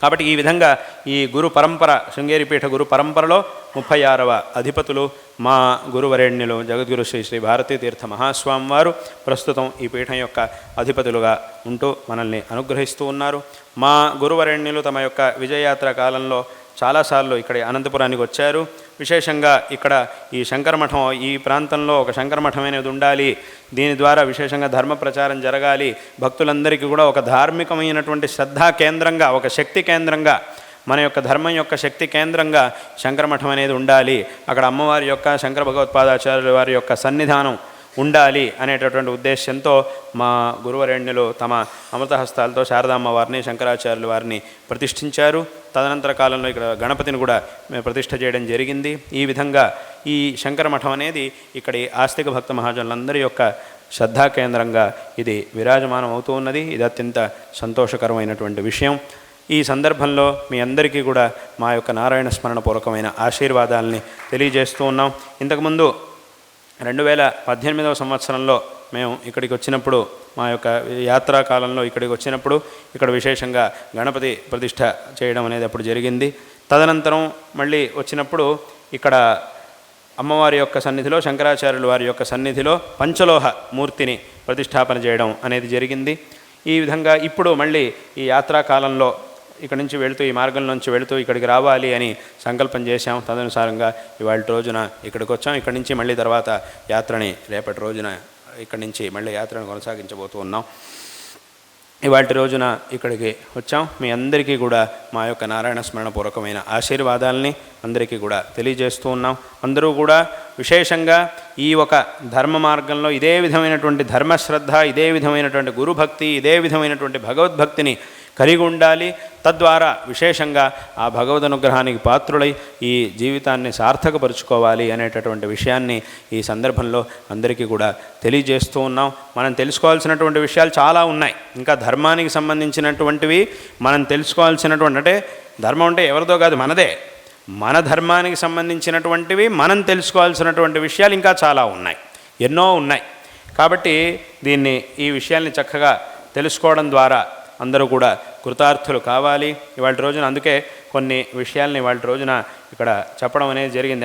కాబట్టి ఈ విధంగా ఈ గురు పరంపర, శృంగేరిపీఠ గురు పరంపరలో 36వ అధిపతులు మా గురువరేణ్యులు జగద్గురు శ్రీ శ్రీ భారతీతీర్థ మహాస్వామి వారు ప్రస్తుతం ఈ పీఠం యొక్క అధిపతులుగా ఉంటూ మనల్ని అనుగ్రహిస్తూ ఉన్నారు. మా గురువరేణ్యులు తమ యొక్క విజయయాత్ర కాలంలో చాలాసార్లు ఇక్కడ అనంతపురానికి వచ్చారు. విశేషంగా ఇక్కడ ఈ శంకరమఠం, ఈ ప్రాంతంలో ఒక శంకరమఠం అనేది ఉండాలి, దీని ద్వారా విశేషంగా ధర్మ ప్రచారం జరగాలి, భక్తులందరికీ కూడా ఒక ధార్మికమైనటువంటి శ్రద్ధా కేంద్రంగా, ఒక శక్తి కేంద్రంగా, మన యొక్క ధర్మం యొక్క శక్తి కేంద్రంగా శంకరమఠం అనేది ఉండాలి, అక్కడ అమ్మవారి యొక్క శంకర భగవత్పాదాచార్యుల వారి యొక్క సన్నిధానం ఉండాలి అనేటటువంటి ఉద్దేశంతో మా గురువరేణ్యులు తమ అమృతహస్తాలతో శారదామ్మ వారిని, శంకరాచార్యుల వారిని ప్రతిష్ఠించారు. తదనంతర కాలంలో ఇక్కడ గణపతిని కూడా ప్రతిష్ఠ చేయడం జరిగింది. ఈ విధంగా ఈ శంకరమఠం అనేది ఇక్కడి ఆస్తిక భక్త మహాజనులందరి యొక్క శ్రద్ధా కేంద్రంగా ఇది విరాజమానం అవుతూ ఉన్నది. ఇది అత్యంత సంతోషకరమైనటువంటి విషయం. ఈ సందర్భంలో మీ అందరికీ కూడా మా యొక్క నారాయణ స్మరణ పూర్వకమైన ఆశీర్వాదాలని తెలియజేస్తూ ఉన్నాం. ఇంతకుముందు 2018వ సంవత్సరంలో మేము ఇక్కడికి వచ్చినప్పుడు, మా యొక్క యాత్రా కాలంలో ఇక్కడికి వచ్చినప్పుడు ఇక్కడ విశేషంగా గణపతి ప్రతిష్ఠ చేయడం అనేది అప్పుడు జరిగింది. తదనంతరం మళ్ళీ వచ్చినప్పుడు ఇక్కడ అమ్మవారి యొక్క సన్నిధిలో, శంకరాచార్యుల వారి యొక్క సన్నిధిలో పంచలోహ మూర్తిని ప్రతిష్టాపన చేయడం అనేది జరిగింది. ఈ విధంగా ఇప్పుడు మళ్ళీ ఈ యాత్రా కాలంలో ఇక్కడ నుంచి వెళుతూ, ఈ మార్గం నుంచి వెళుతూ ఇక్కడికి రావాలి అని సంకల్పం చేశాం. తదనుసారంగా ఇవాళ రోజున ఇక్కడికి వచ్చాం. ఇక్కడి నుంచి మళ్ళీ తర్వాత యాత్రని రేపటి రోజున ఇక్కడి నుంచి మళ్ళీ యాత్రను కొనసాగించబోతూ ఉన్నాం. ఇవాళ రోజున ఇక్కడికి వచ్చాం. మీ అందరికీ కూడా మా యొక్క నారాయణ స్మరణ పూర్వకమైన ఆశీర్వాదాలని అందరికీ కూడా తెలియజేస్తూ ఉన్నాం. అందరూ కూడా విశేషంగా ఈ ఒక ధర్మ మార్గంలో ఇదే విధమైనటువంటి ధర్మశ్రద్ధ, ఇదే విధమైనటువంటి గురుభక్తి, ఇదే విధమైనటువంటి భగవద్భక్తిని కలిగి ఉండాలి. తద్వారా విశేషంగా ఆ భగవద్ అనుగ్రహానికి పాత్రులై ఈ జీవితాన్ని సార్థకపరుచుకోవాలి అనేటటువంటి విషయాన్ని ఈ సందర్భంలో అందరికీ కూడా తెలియజేస్తూ ఉన్నాం. మనం తెలుసుకోవాల్సినటువంటి విషయాలు చాలా ఉన్నాయి. ఇంకా ధర్మానికి సంబంధించినటువంటివి మనం తెలుసుకోవాల్సినటువంటి, అంటే ధర్మం అంటే ఎవరిదో కాదు, మనదే. మన ధర్మానికి సంబంధించినటువంటివి మనం తెలుసుకోవాల్సినటువంటి విషయాలు ఇంకా చాలా ఉన్నాయి, ఎన్నో ఉన్నాయి. కాబట్టి ఈ విషయాల్ని చక్కగా తెలుసుకోవడం ద్వారా అందరూ కూడా కృతార్థులు కావాలి. ఇవాళ రోజున అందుకే కొన్ని విషయాల్ని ఇవాళ రోజున ఇక్కడ చెప్పడం అనేది జరిగింది.